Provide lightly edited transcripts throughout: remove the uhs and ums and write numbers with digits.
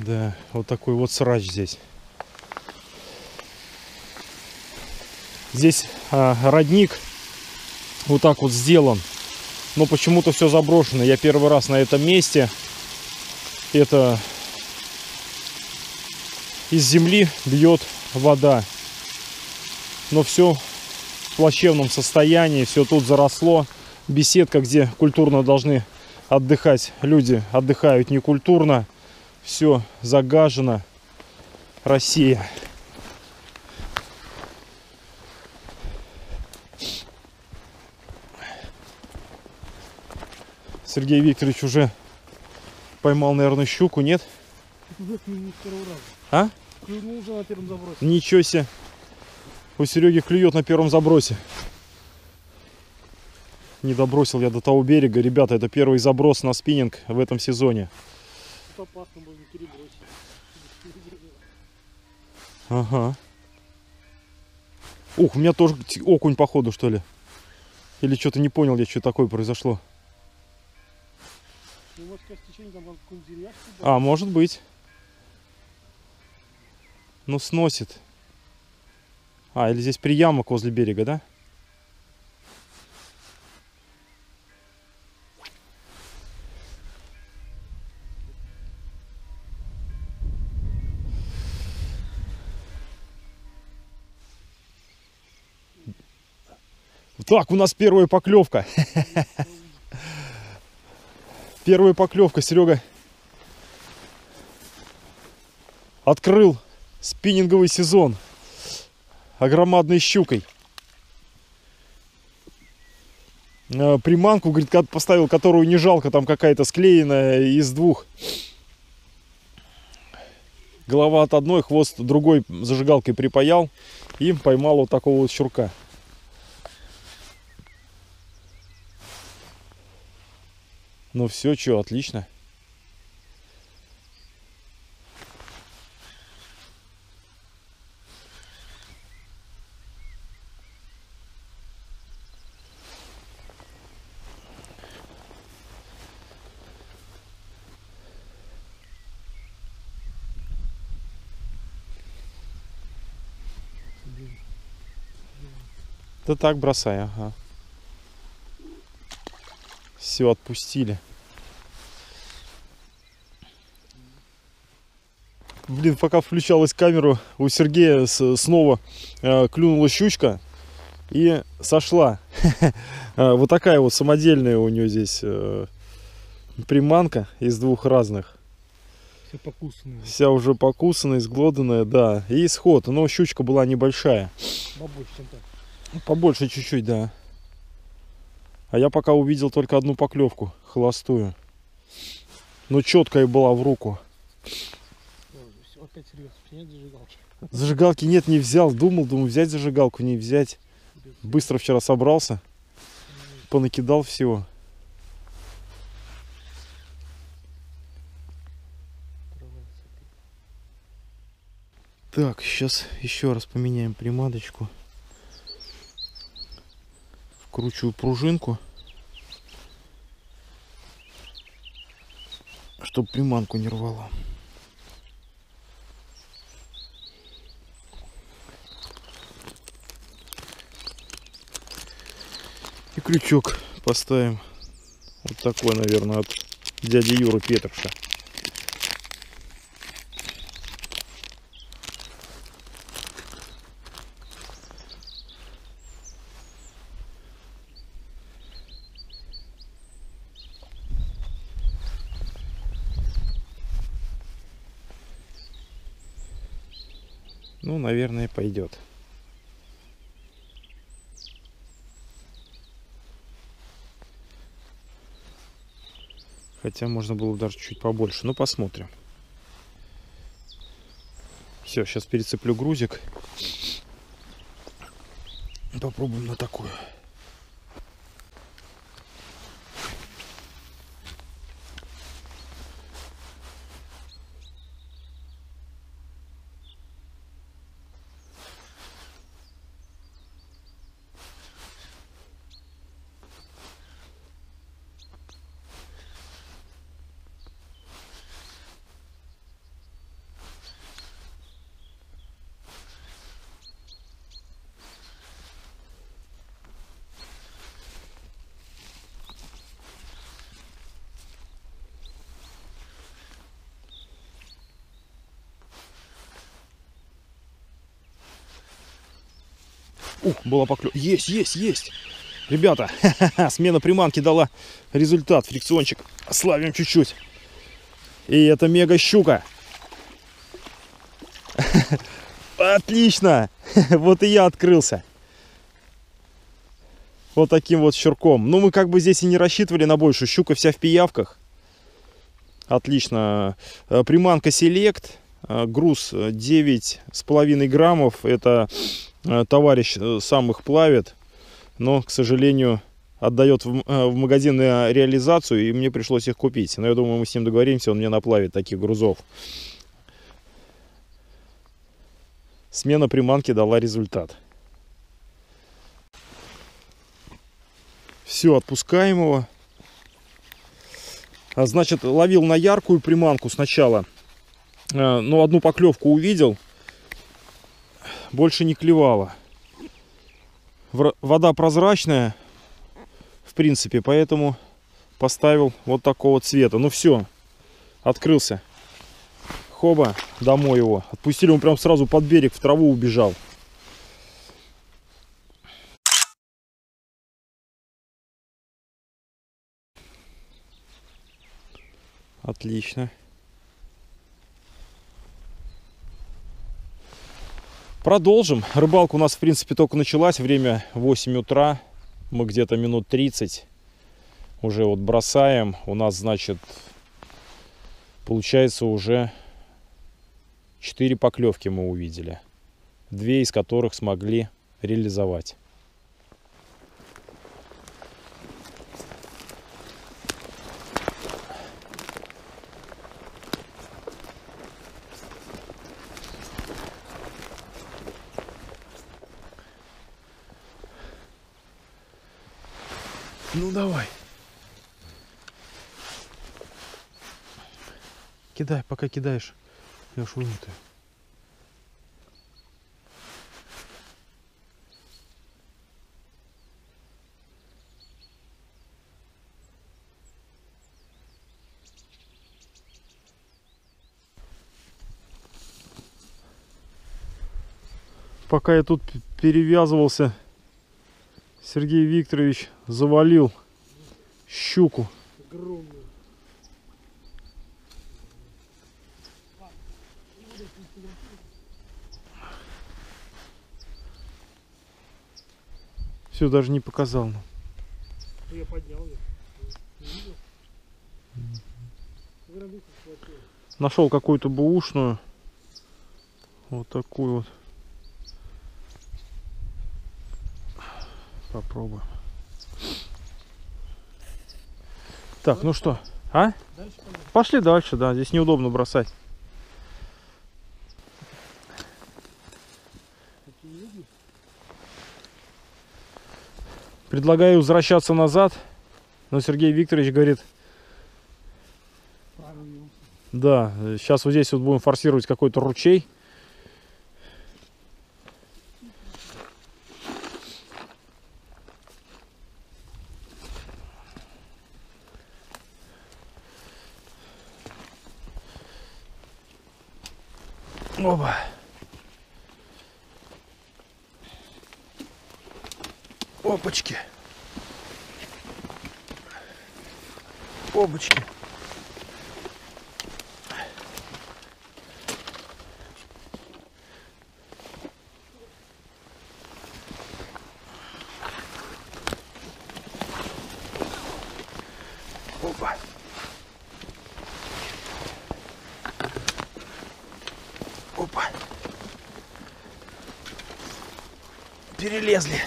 Да, вот такой вот срач здесь. Здесь родник вот так вот сделан. Но почему-то все заброшено. Я первый раз на этом месте. Это из земли бьет вода. Но все в плачевном состоянии. Все тут заросло. Беседка, где культурно должны отдыхать люди, отдыхают некультурно. Все загажено. Россия. Сергей Викторович уже поймал, наверное, щуку, нет? А? Клюнул уже на первом забросе. Ничего себе. У Сереги клюет на первом забросе. Не добросил я до того берега. Ребята, это первый заброс на спиннинг в этом сезоне. Тут опасно, можно перебросить. Ага. Ух, у меня тоже окунь походу, что ли. Или что-то не понял я, что такое произошло. Ну, может, течение, там, деревяшку, А, может быть. Ну, сносит. А, или здесь приямок возле берега, да? Так, у нас первая поклевка. Первая поклевка, Серега открыл спиннинговый сезон огромадной щукой. Приманку, говорит, поставил, которую не жалко, там какая-то склеенная из двух. Голова от одной, хвост другой зажигалкой припаял и поймал вот такого вот щурка. Ну все, что, отлично. Да так, бросай, ага. Все, отпустили. Блин, пока включалась камера, у Сергея снова клюнула щучка и сошла. Вот такая вот самодельная у нее здесь приманка из двух разных. Вся покусанная. Вся уже покусанная, изглоданная, да. И исход, но щучка была небольшая. Побольше, чем так. Побольше чуть-чуть, да. А я пока увидел только одну поклевку, холостую. Но четкая была в руку. Опять серьезно, нет зажигалки. Зажигалки нет, не взял. Думал, взять зажигалку, не взять. Быстро вчера собрался. Понакидал всего. Так, сейчас еще раз поменяем приманочку. Вкручиваю пружинку, чтобы приманку не рвало. И крючок поставим. Вот такой, наверное, от дяди Юры Петрша. Ну, наверное, пойдет. Хотя можно было бы даже чуть побольше. Ну, посмотрим. Все, сейчас перецеплю грузик. Попробуем на такую. Была поклевка. Есть, есть, есть. Ребята, смена приманки дала результат. Фрикциончик ослабим чуть-чуть. И это мега щука. Отлично. Вот и я открылся. Вот таким вот щурком. Ну, мы как бы здесь и не рассчитывали на большую. Щука вся в пиявках. Отлично. Приманка Select. Груз 9,5 граммов. Это товарищ сам их плавит. Но, к сожалению, отдает в магазин на реализацию. И мне пришлось их купить. Но я думаю, мы с ним договоримся. Он мне наплавит таких грузов. Смена приманки дала результат. Все, отпускаем его. Значит, ловил на яркую приманку сначала. Но одну поклевку увидел. Больше не клевало. Вода прозрачная, в принципе, поэтому поставил вот такого цвета. Ну все, открылся. Хоба, домой его. Отпустили, он прям сразу под берег в траву убежал. Отлично. Продолжим. Рыбалка у нас, в принципе, только началась. Время 8 утра. Мы где-то минут 30 уже вот бросаем. У нас, значит, получается уже 4 поклевки мы увидели. 2 из которых смогли реализовать. Ну давай. Кидай, пока кидаешь. Я уж вымотаю. Пока я тут перевязывался, Сергей Викторович завалил щуку. Огромную. Все, даже не показал нам. Я поднял ее. Не видел? Гробица схватила. Нашел какую-то бэушную. Вот такую вот. Попробуем. Так, ну что? А? Дальше пойдем. Пошли дальше, да. Здесь неудобно бросать. Какие люди? Предлагаю возвращаться назад. Но Сергей Викторович говорит, Правильно. да, сейчас вот здесь вот будем форсировать какой-то ручей. Опа. Опачки. Опачки. Опа. Опа. Перелезли.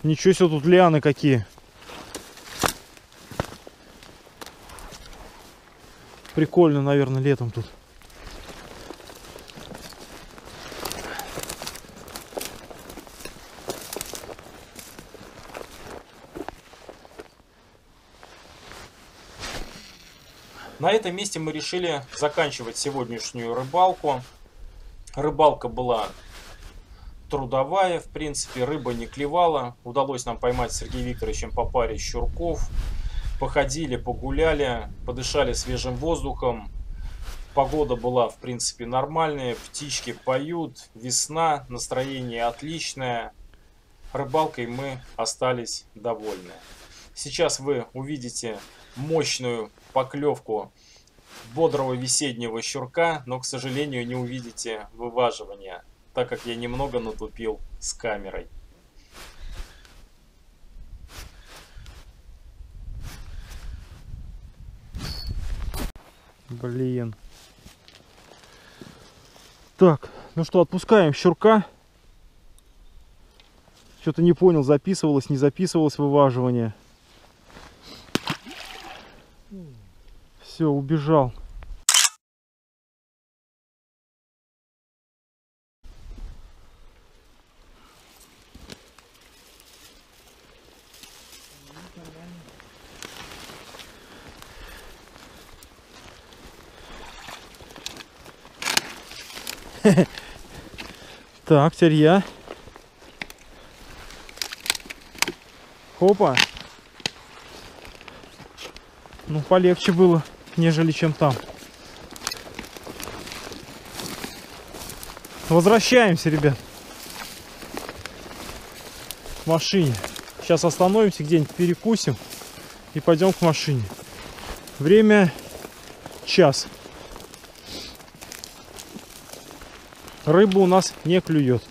Ничего себе, тут лианы какие. Прикольно, наверное, летом тут. На этом месте мы решили заканчивать сегодняшнюю рыбалку. Рыбалка была трудовая, в принципе, рыба не клевала. Удалось нам поймать с Сергеем Викторовичем по паре щурков. Походили, погуляли, подышали свежим воздухом. Погода была, в принципе, нормальная. Птички поют, весна, настроение отличное. Рыбалкой мы остались довольны. Сейчас вы увидите мощную поклевку бодрого весеннего щурка, но, к сожалению, не увидите вываживания, так как я немного натупил с камерой. Блин. Так, ну что, отпускаем щурка. Что-то не понял, записывалось, не записывалось вываживание. Все, убежал. Так, теперь я. Хопа. Ну, полегче было, нежели чем там. Возвращаемся, ребят, к машине. Сейчас остановимся где-нибудь, перекусим и пойдем к машине. Время 1. Рыба у нас не клюет.